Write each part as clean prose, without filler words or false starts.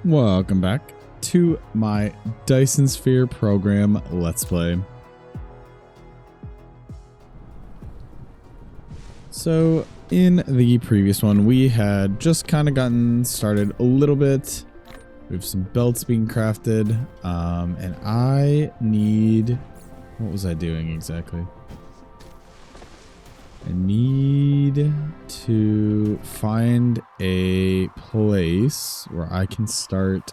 Welcome back to my Dyson Sphere Program Let's Play. So in the previous one, we had just kind of gotten started a little bit. We have some belts being crafted, and I need... What was I doing exactly? I need to find a place where I can start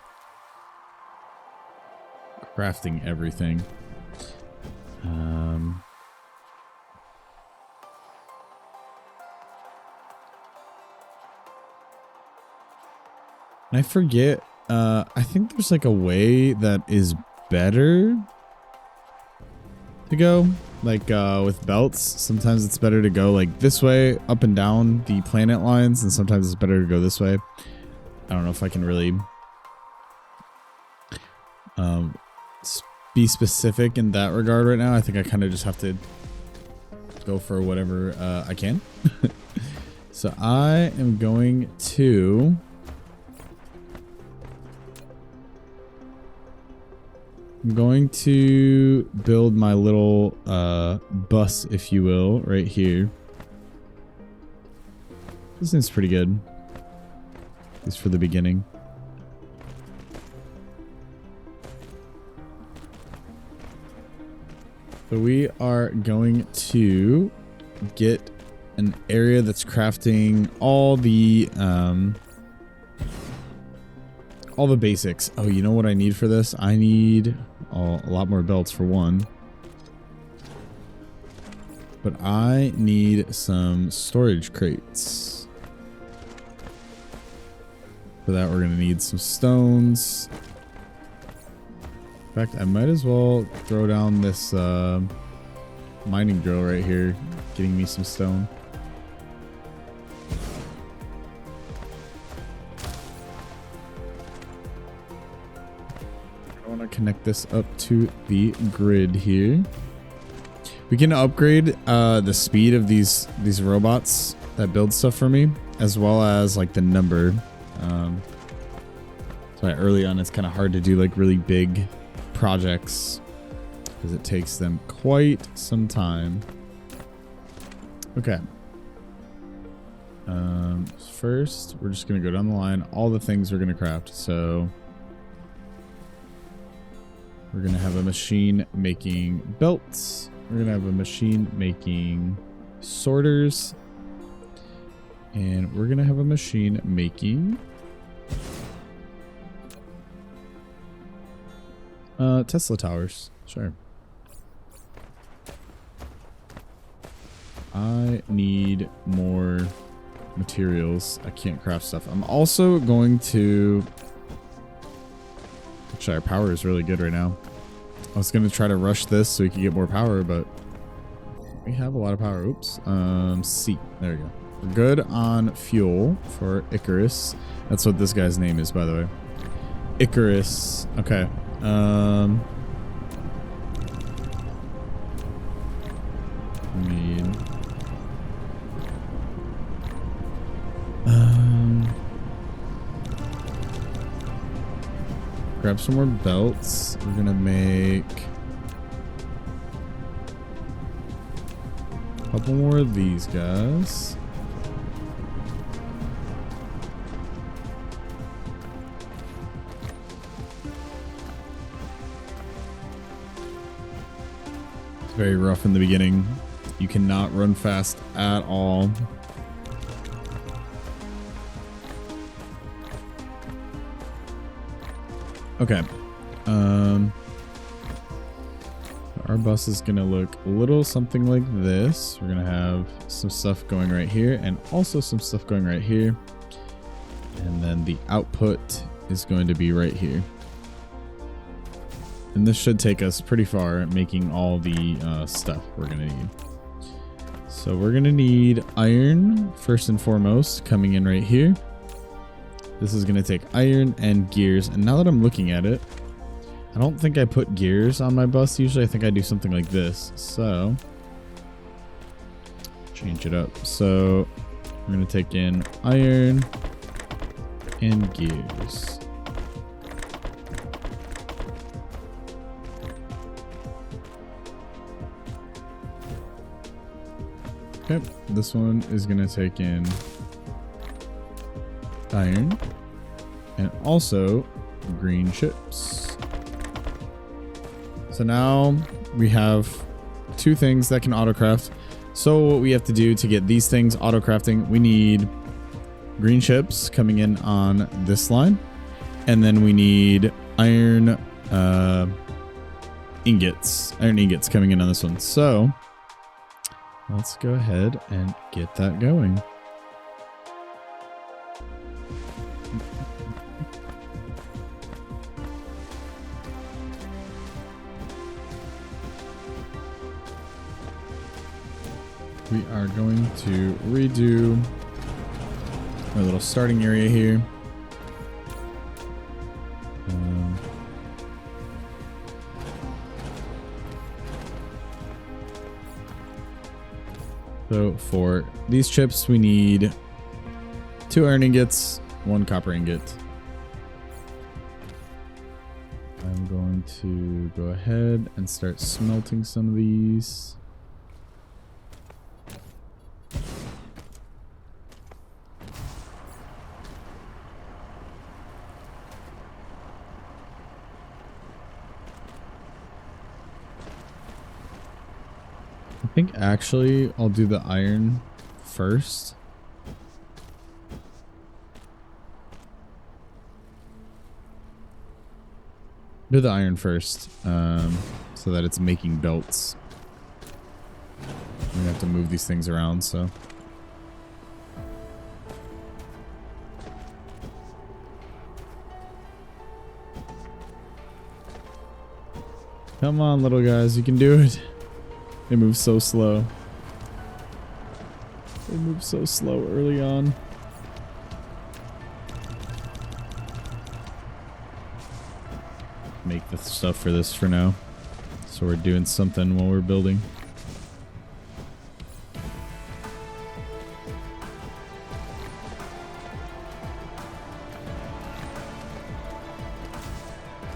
crafting everything. I forget, I think there's like a way that is better to go. Like with belts, sometimes it's better to go like this way up and down the planet lines, and sometimes it's better to go this way. I don't know if I can really be specific in that regard right now. I think I kind of just have to go for whatever I can. So I am going to... I'm going to build my little bus, if you will, right here. This seems pretty good. At least for the beginning. So we are going to get an area that's crafting all the basics. Oh, you know what I need for this? I need a lot more belts for one. But I need some storage crates. For that, we're going to need some stones. In fact, I might as well throw down this mining drill right here, getting me some stone. Connect this up to the grid here. We can upgrade the speed of these robots that build stuff for me, as well as like the number. So early on, it's kind of hard to do like really big projects because it takes them quite some time. Okay. First, we're just gonna go down the line. All the things we're gonna craft. So. We're going to have a machine making belts. We're going to have a machine making sorters. And we're going to have a machine making Tesla towers. Sure. I need more materials. I can't craft stuff. I'm also going to... Actually, our power is really good right now. I was going to try to rush this so we could get more power, but we have a lot of power. Oops. C. There we go. We're good on fuel for Icarus. That's what this guy's name is, by the way. Icarus. Okay. Grab some more belts. We're gonna make a couple more of these guys. It's very rough in the beginning. You cannot run fast at all. Okay, our bus is gonna look a little something like this. We're gonna have some stuff going right here and also some stuff going right here. And then the output is going to be right here. And this should take us pretty far, making all the stuff we're gonna need. So we're gonna need iron first and foremost, coming in right here. This is going to take iron and gears. And now that I'm looking at it, I don't think I put gears on my bus. Usually I think I do something like this. So change it up. So we're going to take in iron and gears. Okay, this one is going to take in iron and also green chips. So now we have 2 things that can autocraft. So what we have to do to get these things auto-crafting, we need green chips coming in on this line. And then we need iron ingots coming in on this one. So let's go ahead and get that going. We are going to redo our little starting area here. So for these chips, we need 2 iron ingots, 1 copper ingot. I'm going to go ahead and start smelting some of these. I think actually I'll do the iron first. Do the iron first, so that it's making belts. We have to move these things around, so. Come on, little guys, you can do it. They move so slow. They move so slow early on. Make the stuff for this for now. So we're doing something while we're building.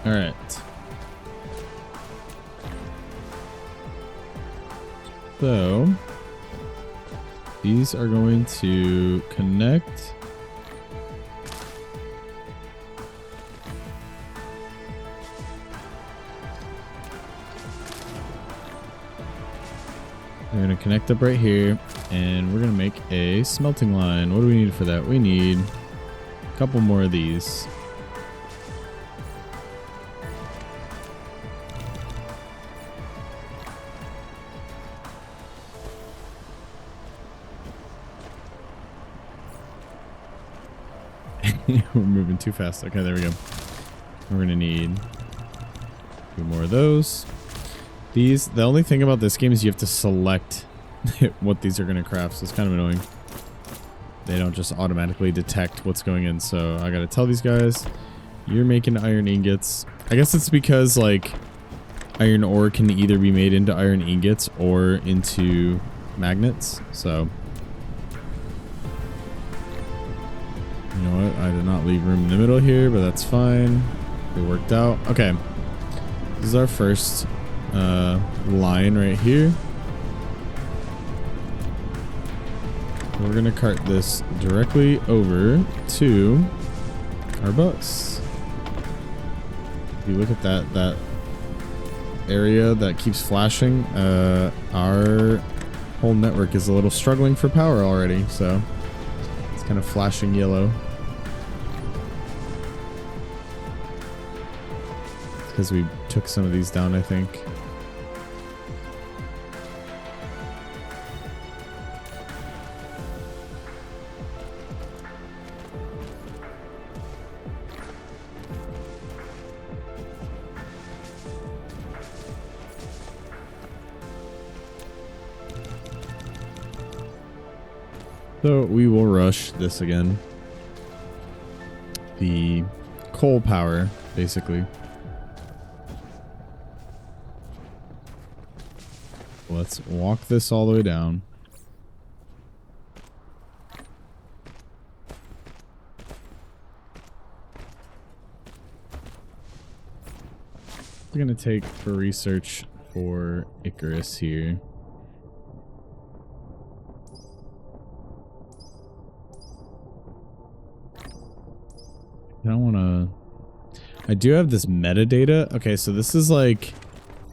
All right. So these are going to connect. They're going to connect up right here, and we're going to make a smelting line. What do we need for that? We need a couple more of these. We're moving too fast. Okay, there we go. We're gonna need 2 more of those. These, the only thing about this game is you have to select what these are gonna craft, so it's kind of annoying. They don't just automatically detect what's going in, so I gotta tell these guys, you're making iron ingots. I guess it's because like iron ore can either be made into iron ingots or into magnets, so. You know what? I did not leave room in the middle here, but that's fine. It worked out. Okay. This is our first line right here. We're going to cart this directly over to our bus. If you look at that area that keeps flashing, our whole network is a little struggling for power already, so it's kind of flashing yellow. Because we took some of these down, I think. So we will rush this again. The coal power, basically. Let's walk this all the way down. We're going to take for research for Icarus here. I don't want to... I do have this metadata. Okay, so this is like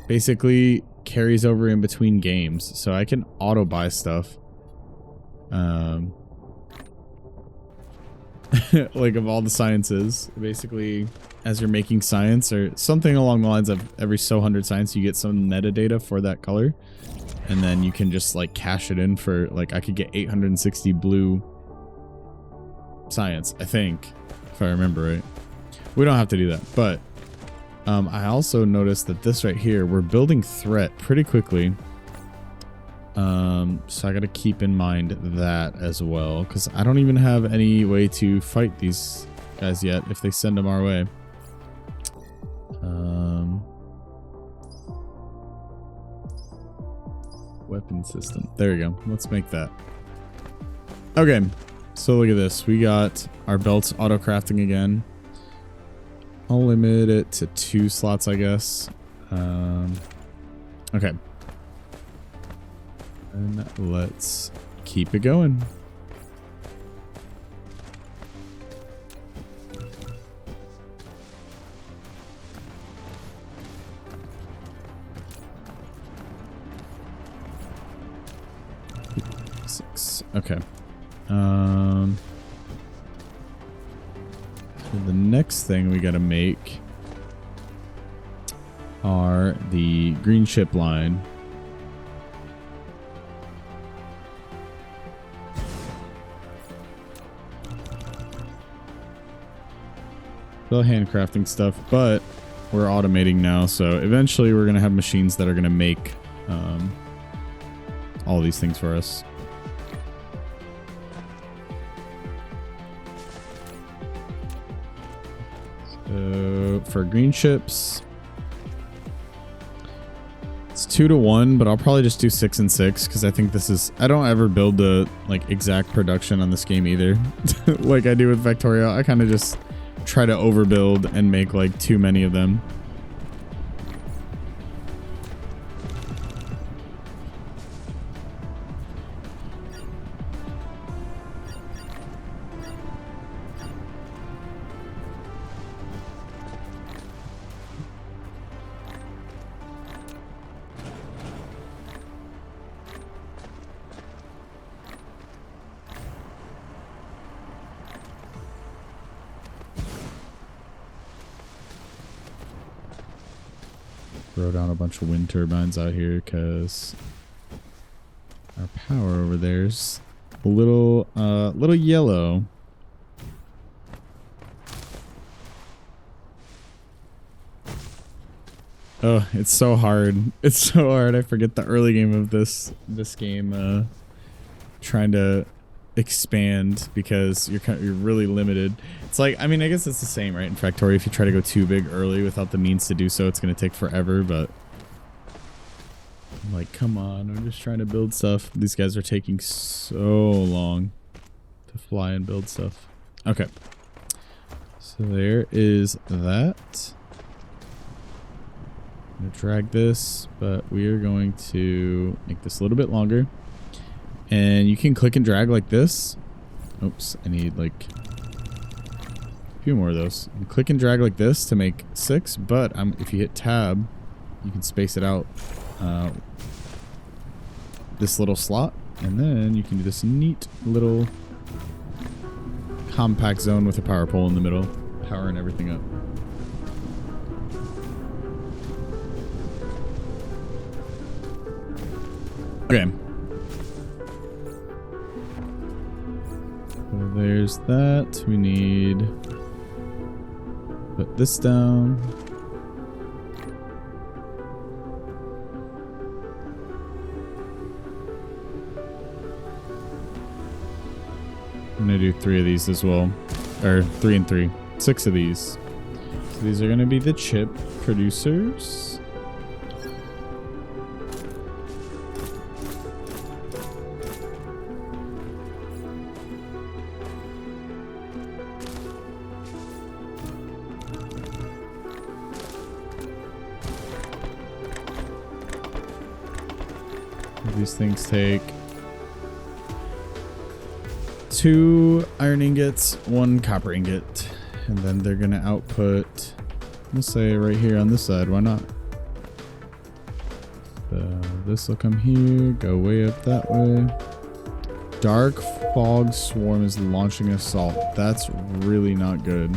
basically carries over in between games. So I can auto buy stuff. Like of all the sciences, basically as you're making science or something along the lines of every so 100 science, you get some metadata for that color. And then you can just like cash it in for like, I could get 860 blue science, I think, if I remember right. We don't have to do that, but I also noticed that this right here, we're building threat pretty quickly. So I got to keep in mind that as well, because I don't even have any way to fight these guys yet if they send them our way. Weapon system. There we go. Let's make that. Okay, so look at this. We got our belts auto crafting again. I'll limit it to 2 slots, I guess. Okay. And let's keep it going. Okay. So the next thing we gotta make are the green ship line. Still handcrafting stuff, but we're automating now, so eventually we're gonna have machines that are gonna make all these things for us. So for green ships, it's 2 to 1, but I'll probably just do 6 and 6 because I think this is, I don't ever build the like exact production on this game either. Like I do with Victoria, I kind of just try to overbuild and make like too many of them. Throw down a bunch of wind turbines out here because our power over there's a little yellow. Oh, it's so hard. It's so hard. I forget the early game of this game. Trying to expand because you're really limited. It's like, I mean, I guess it's the same, right? In Factorio, if you try to go too big early without the means to do so, it's going to take forever, but I'm like, come on, I'm just trying to build stuff. These guys are taking so long to fly and build stuff. Okay. So there is that. I'm going to drag this, but we are going to make this a little bit longer. And you can click and drag like this. Oops, I need like a few more of those. You click and drag like this to make 6, but if you hit tab, you can space it out this little slot, and then you can do this neat little compact zone with a power pole in the middle, powering everything up. Okay. So there's that. We need put this down. I'm gonna do 3 of these as well, or 3 and 3, 6 of these. So these are gonna be the chip producers. These things take 2 iron ingots, 1 copper ingot. And then they're going to output, let's say right here on this side. Why not? This will come here, go way up that way. Dark fog swarm is launching assault. That's really not good.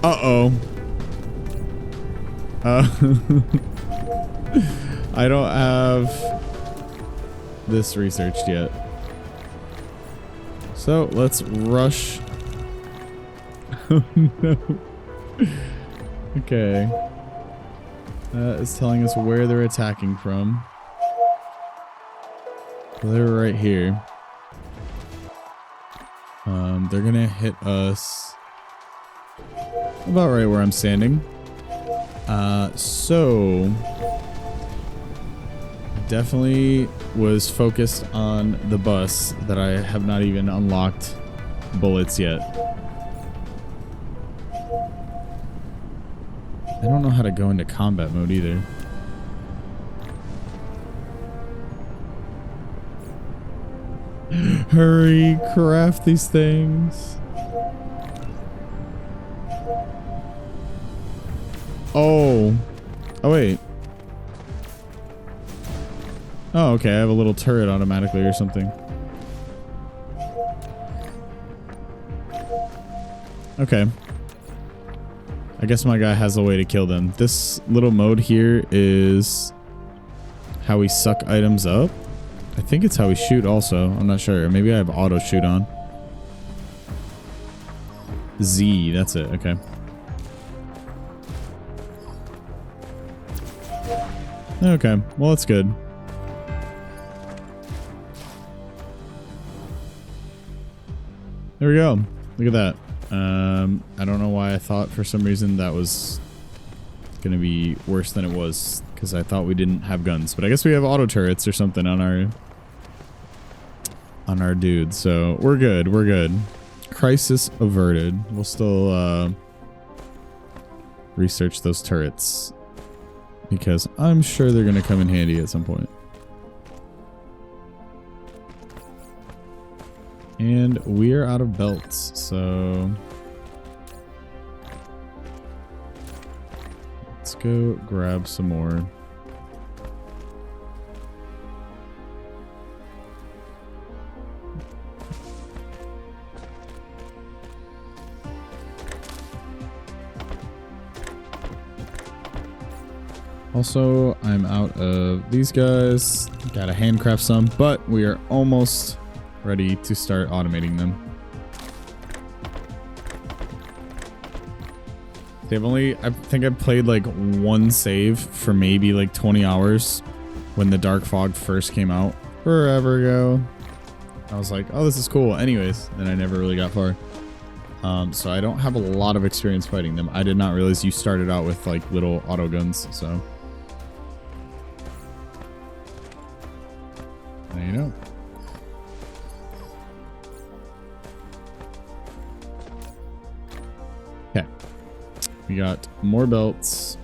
Uh-oh. I don't have this researched yet. So let's rush. Oh no. Okay. It's telling us where they're attacking from. They're right here. They're gonna hit us about right where I'm standing. So definitely was focused on the bus that I have not even unlocked bullets yet. I don't know how to go into combat mode either. Hurry, craft these things. Oh. Oh, wait. Oh, okay. I have a little turret automatically or something. Okay. I guess my guy has a way to kill them. This little mode here is how we suck items up. I think it's how we shoot also. I'm not sure. Maybe I have auto shoot on. Z, that's it. Okay. Okay. Well, that's good. There we go. Look at that. I don't know why I thought for some reason that was going to be worse than it was, because I thought we didn't have guns. But I guess we have auto turrets or something on our dude. So we're good. We're good. Crisis averted. We'll still research those turrets, because I'm sure they're going to come in handy at some point. And we are out of belts, so let's go grab some more. Also, I'm out of these guys. Gotta handcraft some, but we are almost ready to start automating them. I think I've played like one save for maybe like 20 hours when the Dark Fog first came out forever ago. I was like, oh, this is cool. Anyways, and I never really got far. So I don't have a lot of experience fighting them. I did not realize you started out with like little auto guns, so. There you know. Okay. We got more belts.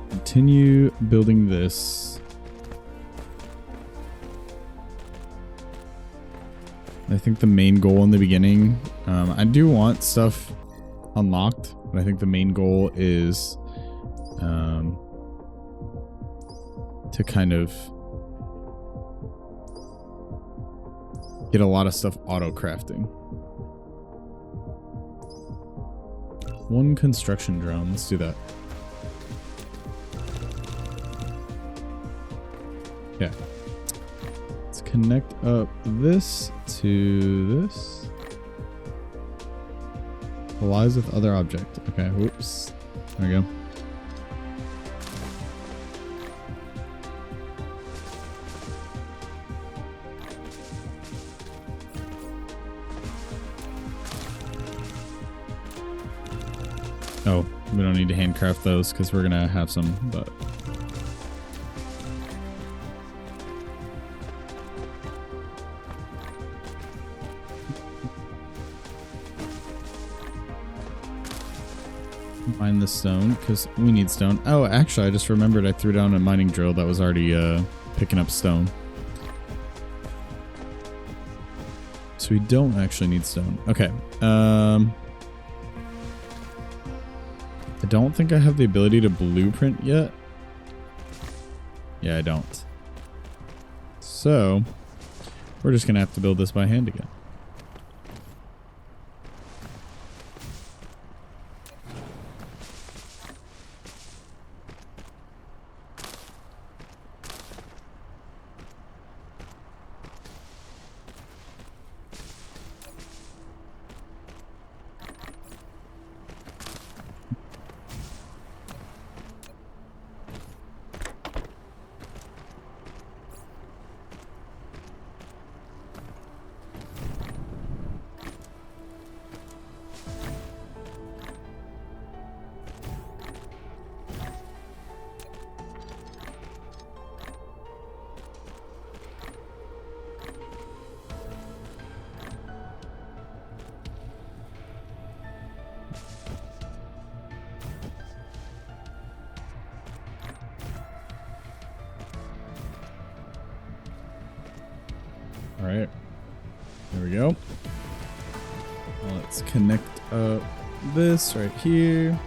Continue building this. I think the main goal in the beginning, I do want stuff unlocked, but I think the main goal is to kind of get a lot of stuff auto crafting. One construction drone, let's do that. Yeah. Let's connect up this to this. Collides with other object. Okay, whoops. There we go. Oh, we don't need to handcraft those because we're gonna have some, but Mine the stone, because we need stone. Oh, actually, I just remembered I threw down a mining drill that was already picking up stone. So we don't actually need stone. Okay. I don't think I have the ability to blueprint yet. Yeah, I don't. So we're just going to have to build this by hand again. All right, there we go. Let's connect up this right here.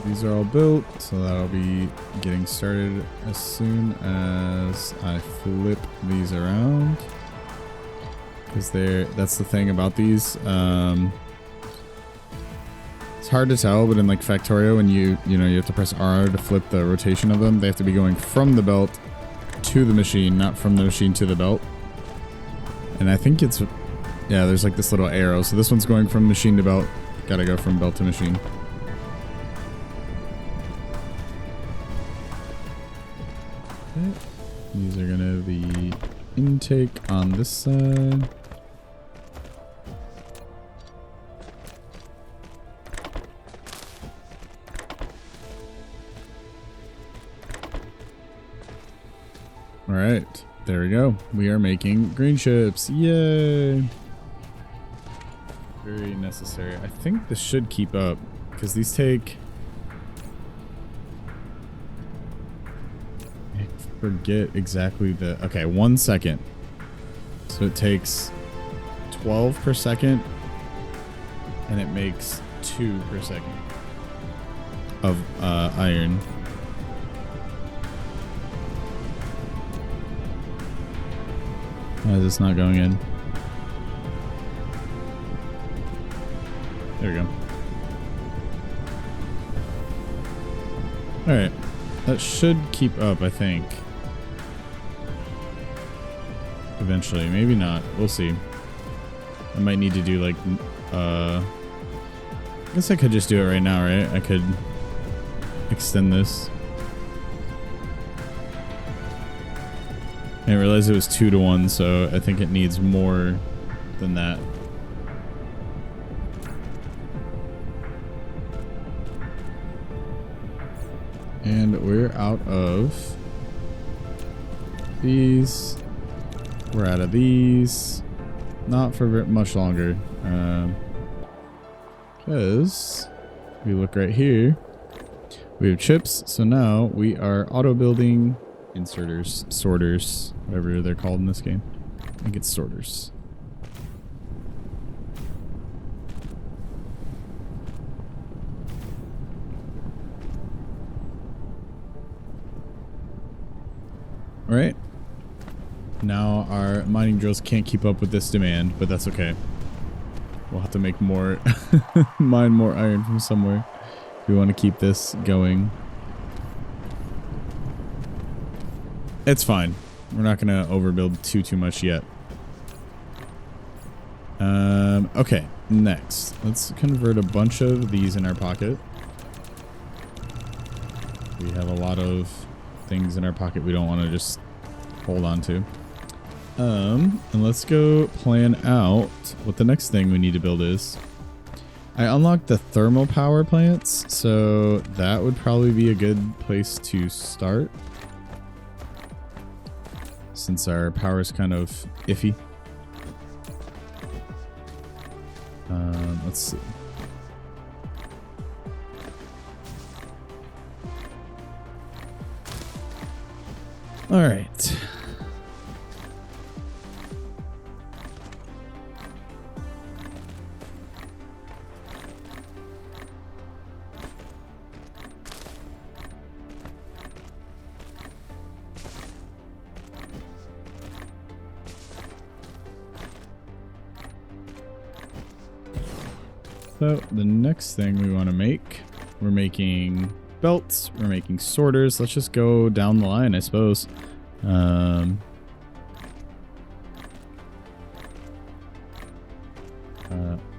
These are all built, so that'll be getting started as soon as I flip these around. Because that's the thing about these. It's hard to tell, but in like Factorio, when you have to press R to flip the rotation of them, they have to be going from the belt to the machine, not from the machine to the belt. And I think it's, yeah, there's like this little arrow. So this one's going from machine to belt. Gotta go from belt to machine. Okay. These are gonna be intake on this side. All right, there we go. We are making green chips. Yay! Very necessary. I think this should keep up because these take... I forget exactly the... Okay, 1 second. So it takes 12 per second and it makes 2 per second of iron. Why is this not going in? There we go. Alright. That should keep up, I think. Eventually. Maybe not. We'll see. I might need to do like... I guess I could just do it right now, right? I could extend this. I didn't realize it was 2 to 1, so I think it needs more than that. And we're out of these. We're out of these. Not for much longer. Because if we look right here, we have chips. So now we are auto building inserters, sorters, whatever they're called in this game. I think it's sorters. All right. Now our mining drills can't keep up with this demand, but that's okay. We'll have to make more, mine more iron from somewhere if we want to keep this going. It's fine. We're not going to overbuild too much yet. Okay, next. Let's convert a bunch of these in our pocket. We have a lot of things in our pocket we don't want to just hold on to. And let's go plan out what the next thing we need to build is. I unlocked the thermal power plants, so that would probably be a good place to start. Since our power is kind of iffy. Let's see. All right. So the next thing we want to make, we're making belts, we're making sorters. Let's just go down the line, I suppose.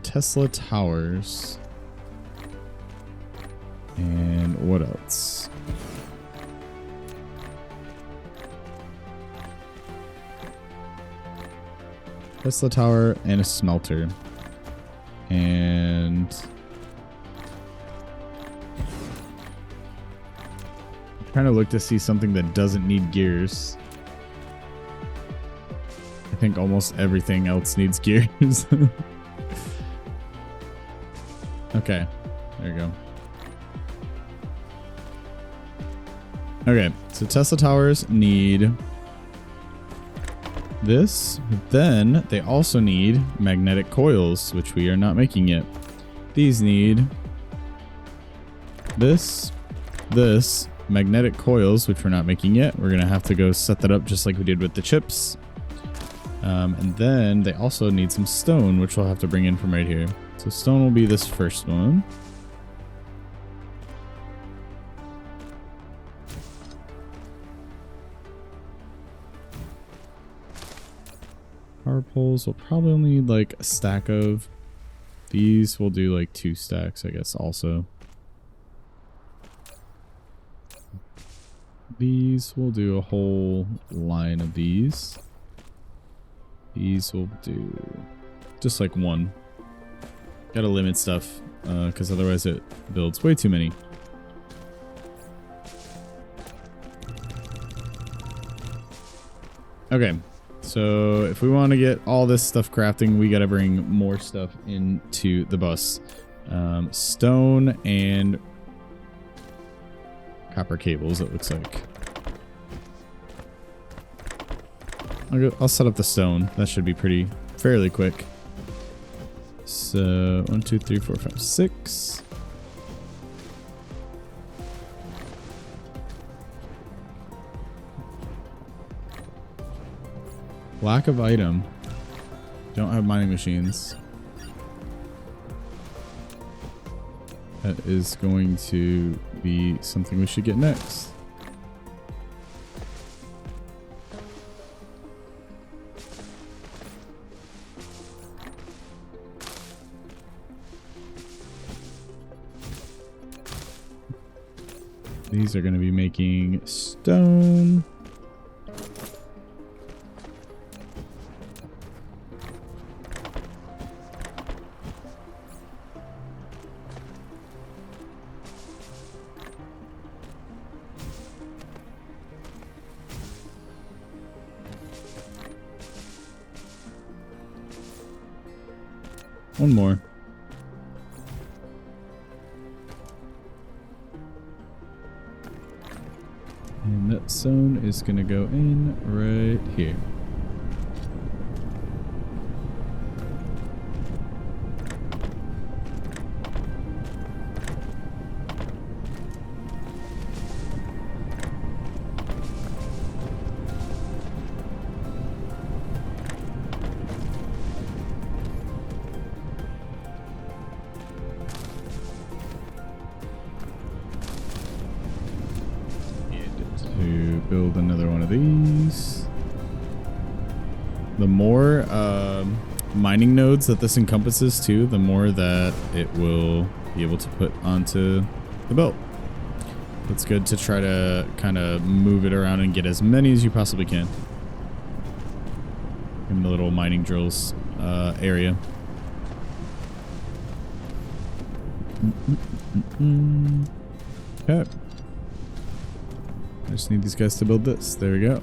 Tesla towers. And what else? Tesla tower and a smelter. And I'm trying to look to see something that doesn't need gears. I think almost everything else needs gears. Okay, there you go. Okay, so Tesla towers need this, but then they also need magnetic coils, which we are not making yet. These need this, magnetic coils, which we're not making yet. We're gonna have to go set that up just like we did with the chips. And then they also need some stone, which we'll have to bring in from right here. So stone will be this first one. Power poles will probably only need like a stack of. These will do like 2 stacks, I guess, also. These will do a whole line of these. These will do just like 1. Gotta limit stuff, because otherwise it builds way too many. Okay, so if we want to get all this stuff crafting, we gotta bring more stuff into the bus. Stone and copper cables, it looks like. I'll set up the stone. That should be fairly quick. So 1, 2, 3, 4, 5, 6. Lack of item. Don't have mining machines. That is going to be something we should get next. These are going to be making stone. One more. And that stone is going to go in right here. To build another one of these. The more mining nodes that this encompasses too, the more that it will be able to put onto the belt. It's good to try to kind of move it around and get as many as you possibly can in the little mining drills area. Okay. I just need these guys to build this. There we go.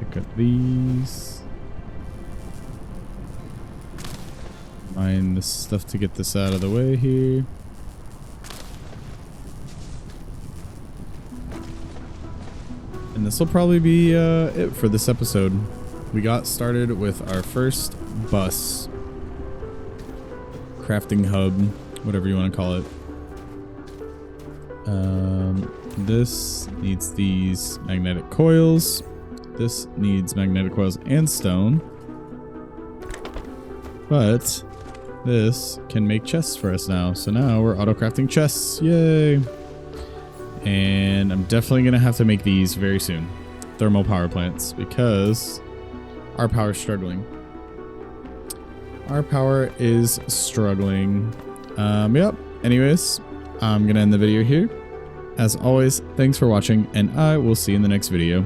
Pick up these. find this stuff to get this out of the way here. And this will probably be it for this episode. We got started with our first bus. Crafting hub, whatever you want to call it. This needs these magnetic coils. This needs magnetic coils and stone. But this can make chests for us now. So now we're auto-crafting chests. Yay! And I'm definitely going to have to make these very soon. Thermal power plants, because our power is struggling. Our power is struggling. Yep. Anyways, I'm going to end the video here. As always, thanks for watching, and I will see you in the next video.